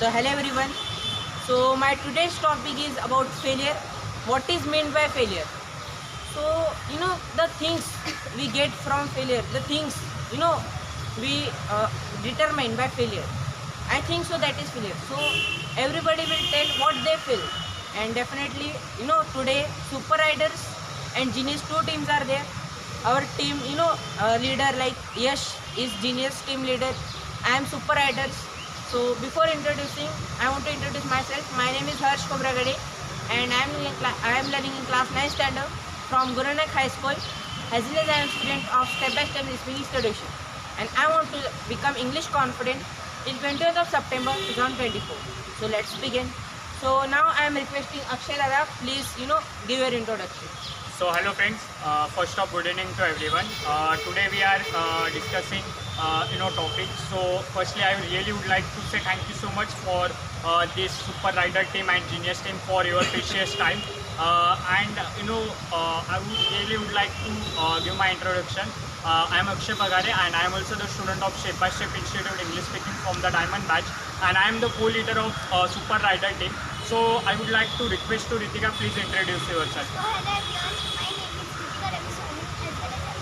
So hello everyone. So my today's topic is about failure. What is meant by failure? So the things we get from failure, the things we determine by failure. I think so that is failure. So everybody will tell what they feel, and definitely today super riders and genius two teams are there. Our team leader like Yash is genius team leader. I am super riders. So before introducing, I want to introduce myself. My name is Harsh Kobragade, and I am learning in class 9 standard from Guru Nanak High School. As well as I am student of Step by Step Listening Institution, and I want to become English confident in 20th of September 2024. So let's begin. So now I am requesting Akshay Dada, please give your introduction. So hello friends, first off good evening to everyone. Today we are discussing topic. So firstly I really would like to say thank you so much for this Super Rider team and Genius team for your precious time. I really would like to give my introduction. I am Akshay Pagare and I am also the student of Step by Step Institute English Speaking from the Diamond Batch, and I am the co-leader of Super Rider team. So I would like to request to Ritika, please introduce yourself. So hello everyone, my name is Ritika Raviswamy as well as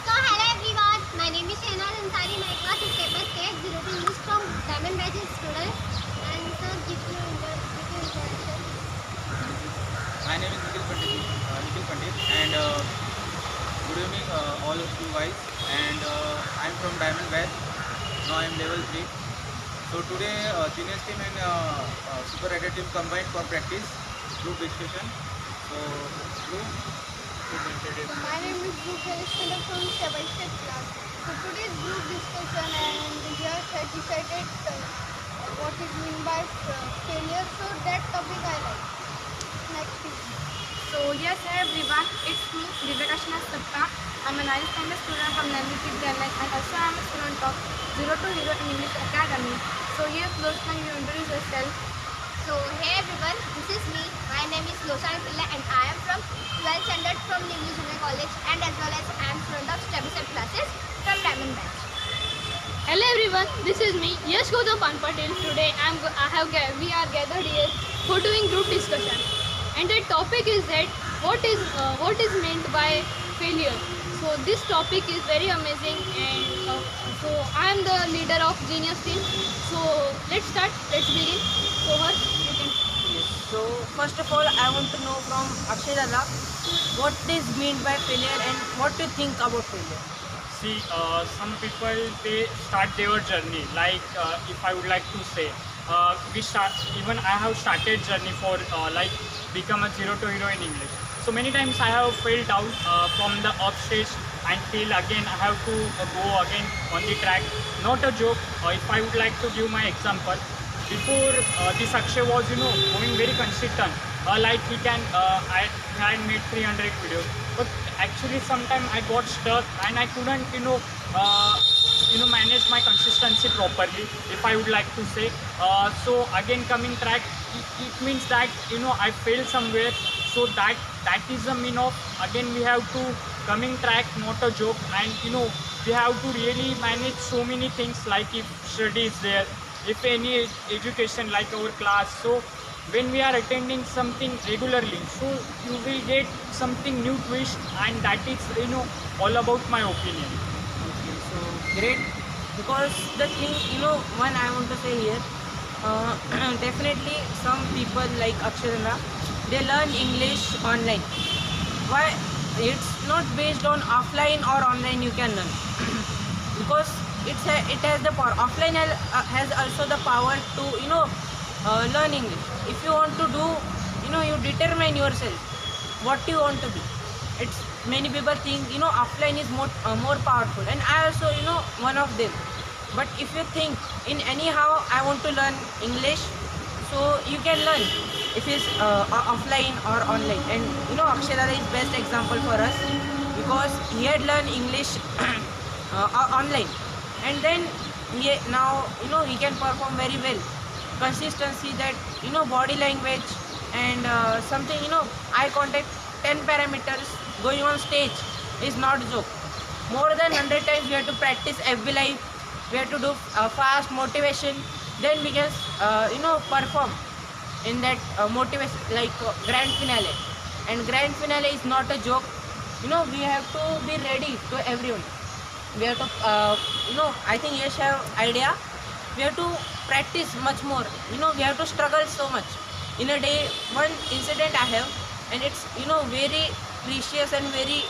So hello everyone, my name is Shehnaz Ansari. My class is Step by Step 0 to English from Diamond Batch student. And so give you introduction. My name is Nikhil Pandit, and good evening all of you guys. And I am from Diamond Batch. Now I am level 3. So today Genius team and Super Rider team combined for practice group discussion. So My name is Dhruv Harish from Step by Step class. So today's group discussion, and we have decided what is mean by failure. So that topic I like. Next please. So yes, hi everyone, it's me, Divya Sapta. I'm a 9th standard student from Nandi Vidyalaya, and also I'm a student of 0 to Hero in English Academy. So yes, Losna, you introduce yourself. So hey everyone, this is me. My name is Losana Pilla and I am from 12th standard from English Junior College, and as well as I am student of Step by Step classes from Diamond Batch. Hello everyone, this is me, Yash Gautam Patel. Today we are gathered here for doing group discussion, and the topic is that what is meant by failure. So this topic is very amazing, and so I am the leader of Genius team. So let's begin. So Harsh, you can. Yes. So first of all, I want to know from Akshay Dada what is meant by failure and what do you think about failure. See, some people they start their journey. Like if I would like to say, even I have started journey for become a 0 to Hero in English. So many times I have failed out from the up stage until again I have to go again on the track. Not a joke. If I would like to give my example, before this Akshay was going very consistent. Like he can, I had made 300 videos, but actually sometime I got stuck and I couldn't manage my consistency properly, if I would like to say. So again coming track, it means that I failed somewhere. So that is the mean of again we have to coming track, not a joke, and we have to really manage so many things, like if study is there, if any education like our class. So when we are attending something regularly, so you will get something new twist, and that is all about my opinion. Okay, so great. Because the thing one I want to say here, definitely some people like Akshay Dada, they learn English online. Why? It's not based on offline or online you can learn. Because it has the power. Offline has also the power to learn English. If you want to do, you determine yourself what you want to be. It's many people think offline is more powerful, and I also one of them. But if you think in anyhow I want to learn English, so you can learn if it's offline or online. And Akshay Dada is best example for us, because he had learned English online, and then now he can perform very well. Consistency, that body language, and something eye contact, 10 parameters going on stage is not joke. More than 100 times we have to practice FB Live we have to do fast motivation, then we can perform in that motivation, like grand finale. And grand finale is not a joke. We have to be ready to everyone. We have to I think Yash have idea. We have to practice much more. We have to struggle so much in a day. One incident I have, and it's very precious and very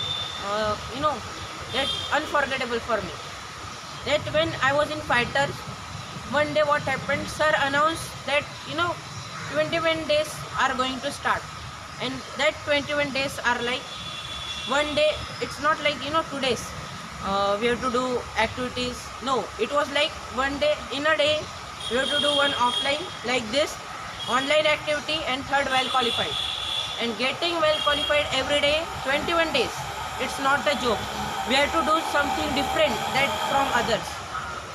that unforgettable for me. That when I was in fighters, one day what happened, sir announced that 21 days are going to start, and that 21 days are like one day. It's not like 2 days we have to do activities. No, it was like one day. In a day we have to do one offline like this, online activity, and third well qualified. And getting well qualified every day 21 days, it's not a joke. We have to do something different that from others,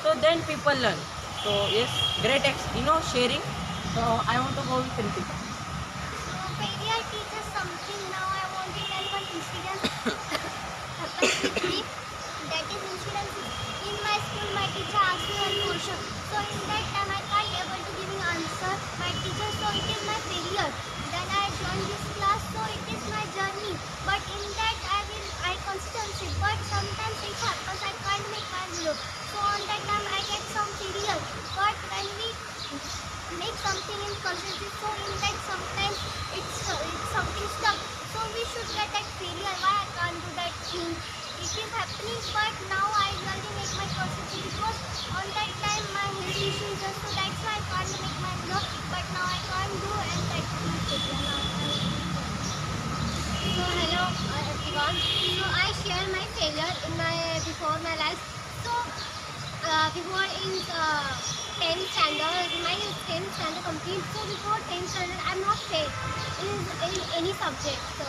so then people learn. So yes, great sharing. So I want to go with Ritika. So failure teaches something. Now I want to tell one incident happened with me. That is incident in my school. My teacher asked me one question. So in that time I can't able to giving answer. My teacher, so it is my failure. Then I joined this class. So it is my journey. But in that I consistency. But sometimes it happens I can't make my video. So on that time I get some failure. But when we make something in consistency, so in that sometimes it's something stuck. So we should get that failure. Why I can't do that thing? It is happening, but now I really make my consistency, because on that time my health issues, so that's why I can't make my vlog. But now I can't do, and that's my failure. So hello everyone. So I share my failure in my before my life. So before in 10th standard, my 10th standard complete. So before 10th standard, I'm not fail in any subject. So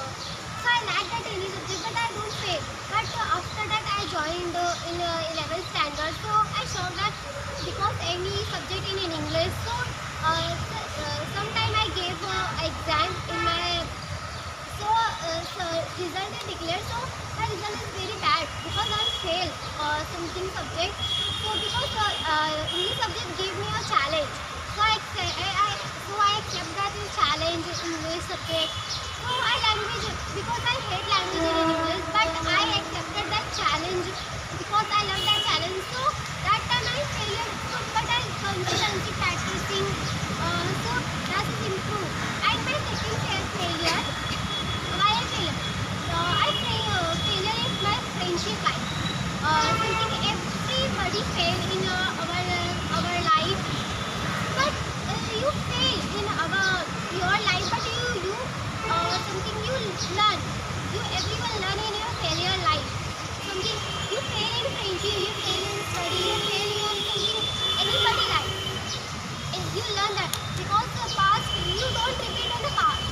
I like that any subject, but I don't fail. But after that, I joined in 11th standard. So I showed that because any subject in English. So sometime I gave exam in my. So result is declared. So my result is very bad because I failed something subject. So because English subject gave me a challenge. So I accept that challenge in English subject. So I language, because I hate language in English, but I accepted that challenge because I love that challenge. So that time I failed, so, but I constantly practicing. So that is improved. And my second failure, why I fail? I say failure is my friendship life. Something everybody fail in our life, but you fail in your life, but you something you learn. Everyone learn in your failure life. Something you fail in friendship, you fail in study, you fail in something anybody life. And you learn that because the past you don't repeat in the past.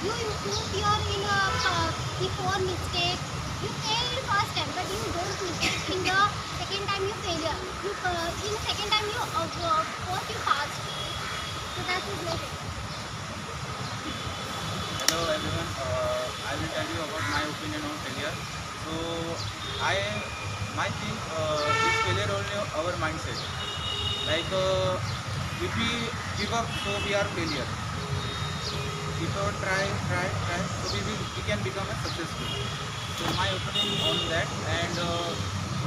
You improve your before mistake. You fail in first time, but you don't mistake in the second time you failure. You in the second time you first you pass. So that is my failure. Hello everyone, I will tell you about my opinion on failure. So my thing is failure only our mindset. Like if we give up, so we are failure. If we try, so we can become a successful. So my opinion on that. And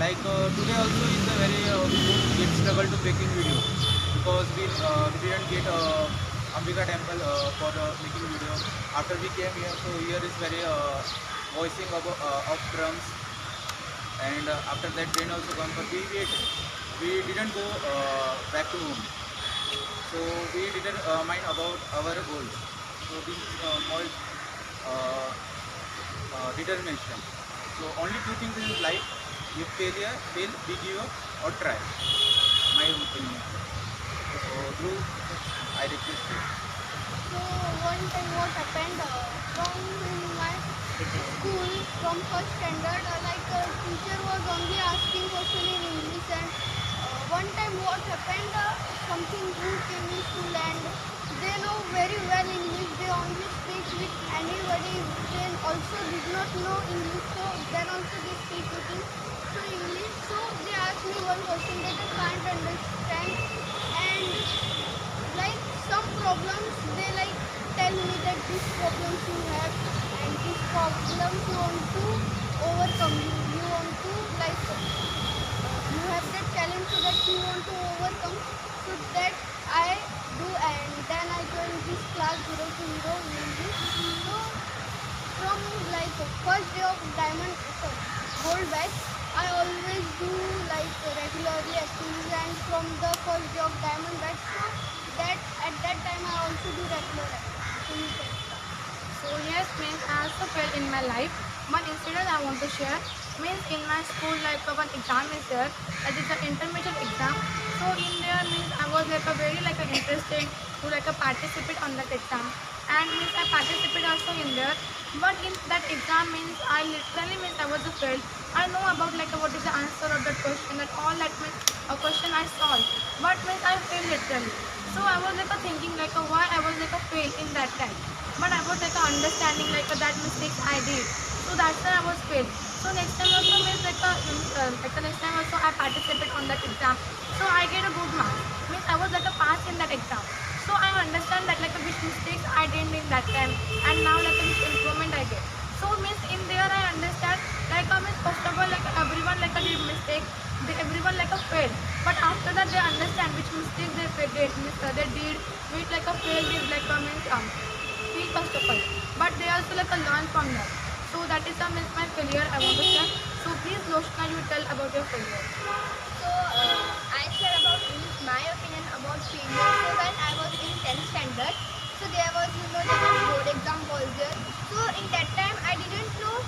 today also is a very good struggle to making video, because we didn't get Ambika temple for making video. After we came here, so here is very voicing of drums, and after that train also come, but we waited. We didn't go back to home, so we didn't mind about our goals. So this is called determination. So only two things in life: if fail, we give up or try. My opinion. So Dhruv, I request you. So one time what happened from my school, from first standard, teacher was only asking question in English, and one time what happened, something new came in school, and they know very well English. They only speak with anybody. They also did not know English, so then also they speak with English. So they asked me one question they just can't understand, and like some problems they like tell me that these problems you have and these problems you want to overcome. You want to like you have that challenge so that you want to overcome. So that I do, and then I joined this class 0 to 0 English. So from like first day of diamond gold batch, I always do like regularly activities, and from the first day of diamond batch, so that at that time I also do regular activities. So yes, means I also failed in my life. One incident I want to share means in my school like one exam is there, that is the intermediate exam. So in there means I was like a very like a interested to like a participate on that exam, and means I participate also in there. But in that exam means I literally means I was a failed. I know about like what is the answer of that question, that all that means a question I solved, but means I failed literally. So I was like a thinking like a why I was like a fail in that time. But I was like a understanding like that mistake I did. So that's why I was failed. So next time also means like the next time also I participate on that exam. So I get a good mark. Means I was like a pass in that exam. So I understand that like which mistakes I did in that time, and now like which improvement I get. So means in there I understand like means first of all like everyone like a did mistake. Everyone like a fail, but after that they understand which mistake they did. Means they did means like a fail is like a means feel first of all, but they also like a learn from that. So that is means my failure I want to share. So please Loshna, you tell about your failure. So I share about my opinion about failure. So when I was in 10th standard, so there was there was board exam was there. So in that time I didn't know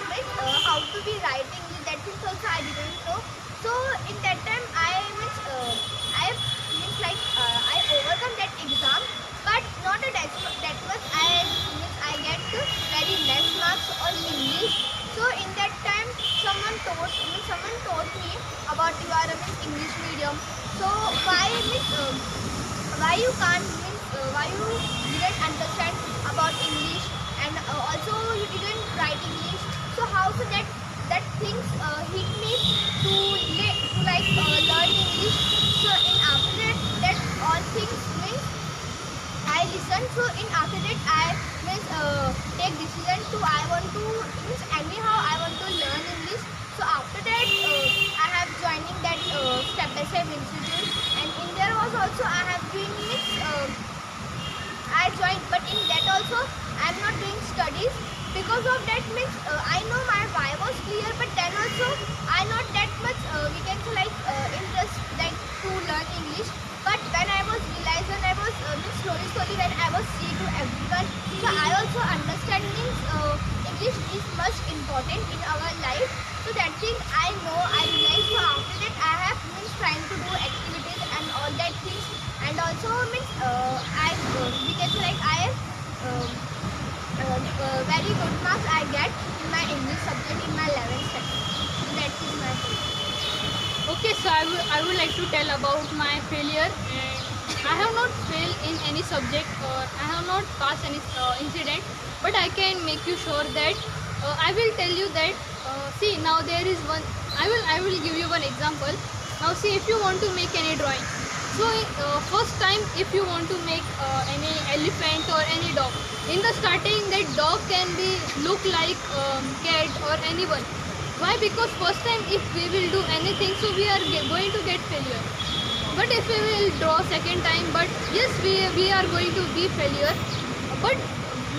like how to be writing. That things also I didn't know. So in that time I overcome that exam, but not that much. I get very less marks on English. So in that time someone taught me about English medium. So why you can't why you didn't understand about English, and also you didn't write English. So how so that things hit me to like learn English. So in after that all things means I listen. So in after that I take decision to I want to means anyhow I want to learn English. So after that I have joining that step by step institute, and in there was also I have doing I joined, but in that also I am not doing studies. Because of that means I know my why was clear, but then also I not that much we can say like interest like to learn English. But when I was realized, when I was slowly when I was see to everyone, so I also understanding English is much important in our life. So that thing I know I realized. So after that I have trying to do activities and all that things, and also we can say like I have very good marks I get in my English subject in my 11th standard. That is my failure. Okay, so I would like to tell about my failure. And I have not failed in any subject, or I have not passed any incident, but I can make you sure that I will tell you that see, now there is one. I will give you one example. Now see, if you want to make any drawing, so first time if you want to make any elephant or any dog, in the starting that dog can be look like cat or anyone. Why? Because first time if we will do anything, so we are going to get failure. But if we will draw second time, but yes, we are going to be failure. But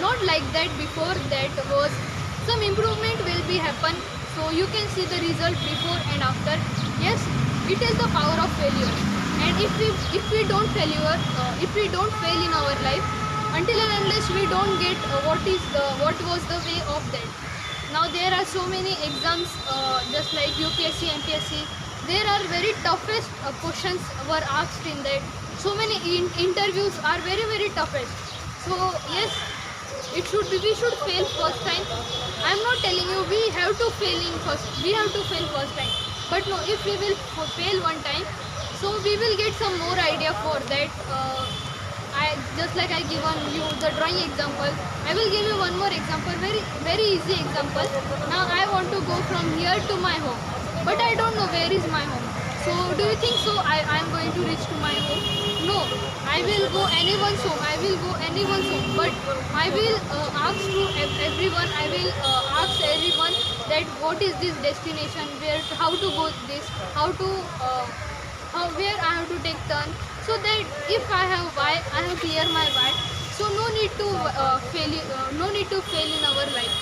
not like that. Before that was some improvement will be happen. So you can see the result before and after. Yes, it is the power of failure. And if we don't failure, if we don't fail in our life, until and unless we don't get what was the way of that. Now there are so many exams just like UPSC, MPSC. There are very toughest questions were asked in that. So many interviews are very toughest. So yes, we should fail first time. I am not telling you we have to fail in first. We have to fail first time. But no, if we will fail one time, so we will get some more idea for that. Just like I given you the drawing example, I will give you one more example, very easy example. Now I want to go from here to my home, but I don't know where is my home. So do you think so I am going to reach to my home? No, I will go anyone's home. I will go anyone's home. But I will ask to everyone. I will ask everyone that what is this destination, where, how to go this, how to where I have to take turn. So that if I have why, I have clear my why. So no need to no need to fail in our life.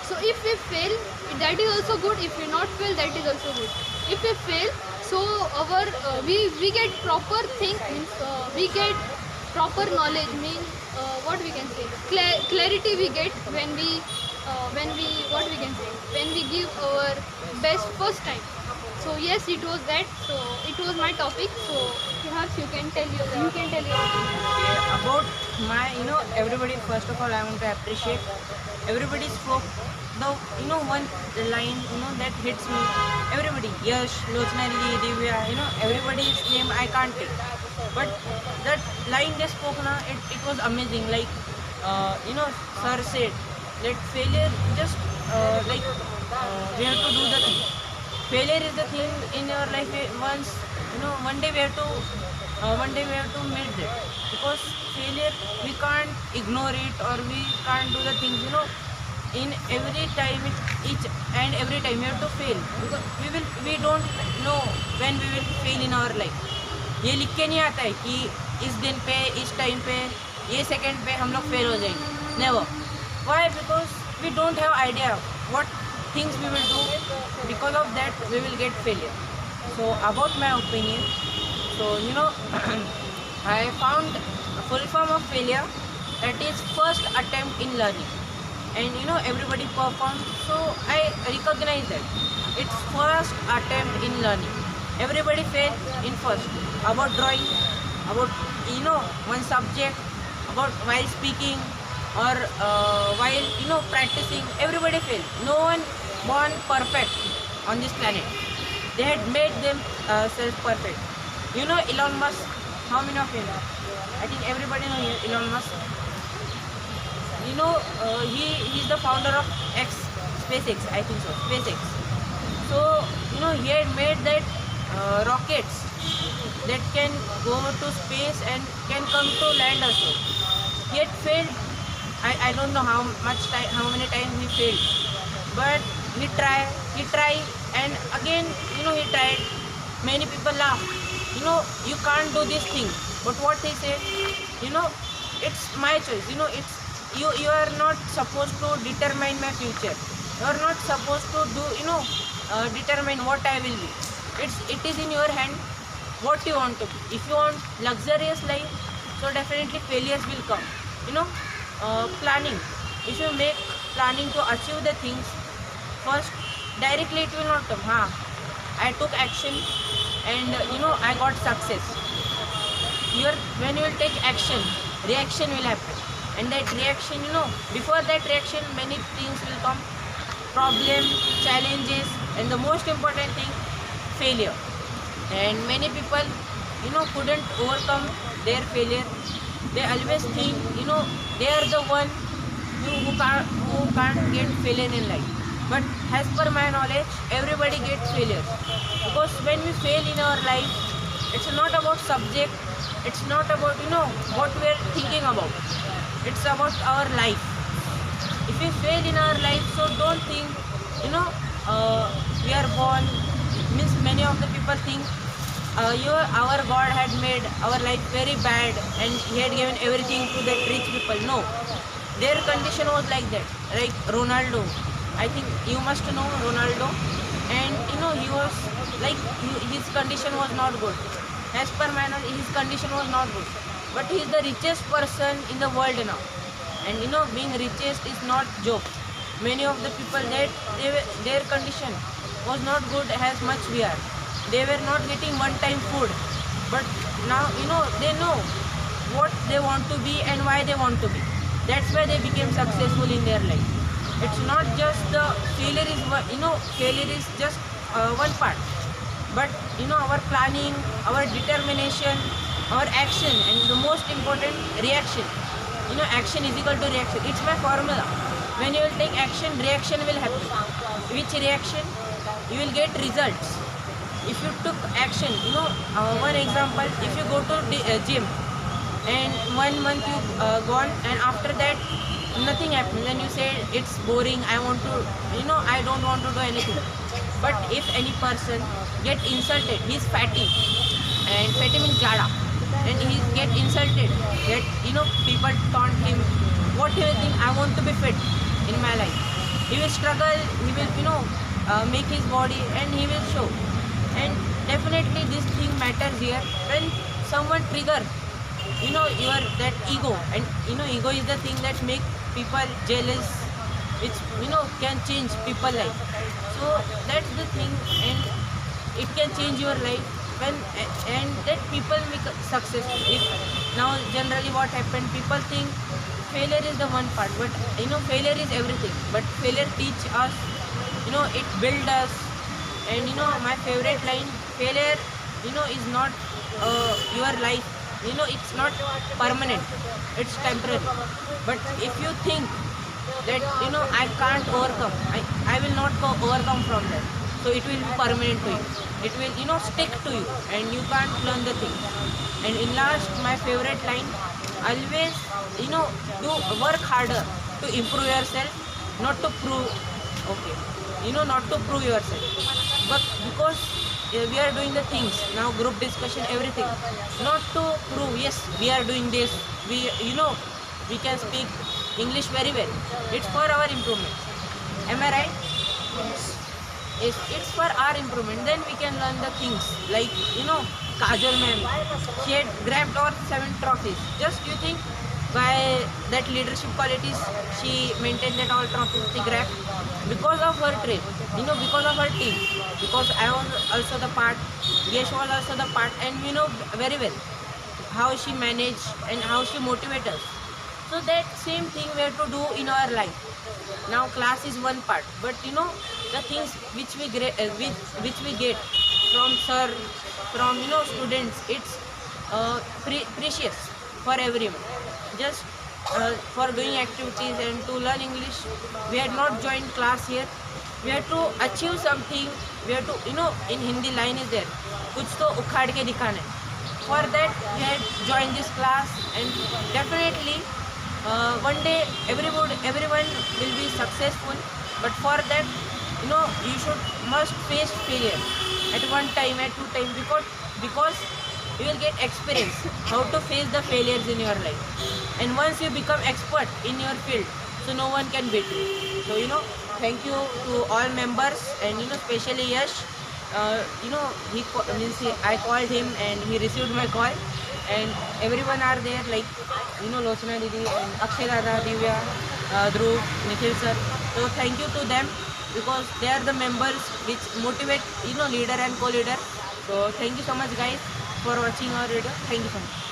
So if we fail, that is also good. If we not fail, that is also good. If we fail, so our we get proper thing, means we get proper knowledge, means what we can say, clarity we get when we what we can say, when we give our best first time. So yes, it was that. So it was my topic. So perhaps you can tell your opinion. Okay, about my, everybody, first of all, I want to appreciate everybody spoke the, one line, that hits me. Everybody, Yash, Lochna Didi, Divya, everybody's name I can't take. But that line they spoke, it was amazing. Like, sir said that failure just, we have to do the thing. Failure is the thing in your life. Once, one day we have to meet that, because failure we can't ignore it, or we can't do the things, in every time, each and every time we have to fail, because we don't know when we will fail in our life. ये लिख के नहीं आता है कि इस दिन पे, इस टाइम पे, ये सेकंड पे हम लोग फेल हो जाएंगे. Never. Why? Because we don't have idea what things we will do. Because of that, we will get failure. So about my opinion, so I found a full form of failure, that is first attempt in learning, and everybody performs. So I recognize that it's first attempt in learning. Everybody fail in first. About drawing, about one subject, about while speaking, or while practicing, everybody fail. No one born perfect on this planet. They had made themselves perfect. Elon Musk. How many of you know? I think everybody know Elon Musk. He's the founder of SpaceX. I think so. SpaceX. So he had made that rockets that can go to space and can come to land also. He had failed. I don't know how many times he failed, but he tried, and again he tried. Many people laugh. You can't do this thing. But what he said, it's my choice. It's you are not supposed to determine my future. You are not supposed to do determine what I will be. It is in your hand what you want to be. If you want luxurious life, so definitely failures will come. Planning. If you make planning to achieve the things, first directly it will not come. I took action, and I got success. When you will take action, reaction will happen, and that reaction, before that reaction, many things will come. Problem, challenges, and the most important thing, failure. And many people couldn't overcome their failure. They always think they are the one who can't get failure in life. But as per my knowledge, everybody gets failures, because when we fail in our life, it's not about subject, it's not about what we are thinking about, it's about our life. If we fail in our life, so don't think we are born, means many of the people think our God had made our life very bad and he had given everything to that rich people. No, their condition was like that. Like Ronaldo, I think you must know Ronaldo, and he was like, his condition was not good. As per my knowledge, his condition was not good, but he is the richest person in the world now. And being richest is not joke. Many of the people that their condition was not good as much we are. They were not getting one-time food, but now they know what they want to be and why they want to be. That's why they became successful in their life. It's not just the failure is failure is just one part, but our planning, our determination, our action, and the most important, reaction. Action is equal to reaction. It's my formula. When you will take action, reaction will happen. Which reaction? You will get results. if you took action, one example, if you go to the gym and 1 month you gone, and after that nothing happens, then you say it's boring, I want to, I don't want to do anything. But if any person get insulted, he's fatty, and fatty means jada, and he get insulted, that people taunt him, what he will think, I want to be fit in my life. He will struggle, he will make his body, and he will show. And definitely this thing matters here when someone trigger your that ego, and ego is the thing that make people jealous, which can change people life. So that's the thing, and it can change your life when, and that people make successful. If now generally what happened, people think failure is the one part, but failure is everything. But failure teach us, it build us. And my favorite line, failure is not your life, it's not permanent, it's temporary. But if you think that I can't overcome, I will not overcome from that, so it will be permanent to you, it will stick to you, and you can't learn the thing. And in last, my favorite line, always do work harder to improve yourself, not to prove, okay, not to prove yourself, but because we are doing the things now, group discussion, everything, not to prove yes we are doing this, we we can speak English very well, it's for our improvement. Am I right? If it's for our improvement, then we can learn the things. Like Kajol ma'am, she had grabbed all 7 trophies. Just you think by that leadership qualities she maintained that all trophies she grabbed? Because of her trip, because of her team, because I was also the part, Yesh was also the part, and we know very well how she managed and how she motivates us. So that same thing we have to do in our life. Now class is one part, but the things which we get from sir, from students, it's precious for everyone. Just for doing activities and to learn English, we had not joined class here, we have to achieve something, we have to in Hindi line is there, kuch to ukhad ke dikhana hai. For that we had joined this class, and definitely one day everyone will be successful. But for that you must face failure at one time, at 2 times, because you will get experience how to face the failures in your life. And once you become expert in your field, so no one can beat you. So thank you to all members, and especially Yash. I called him and he received my call, and everyone are there, like Lochana Didi and Akshay Dada, Divya, Dhruv, Nikhil sir. So thank you to them, because they are the members which motivate leader and co-leader. So thank you so much guys for watching our video. Thank you so much.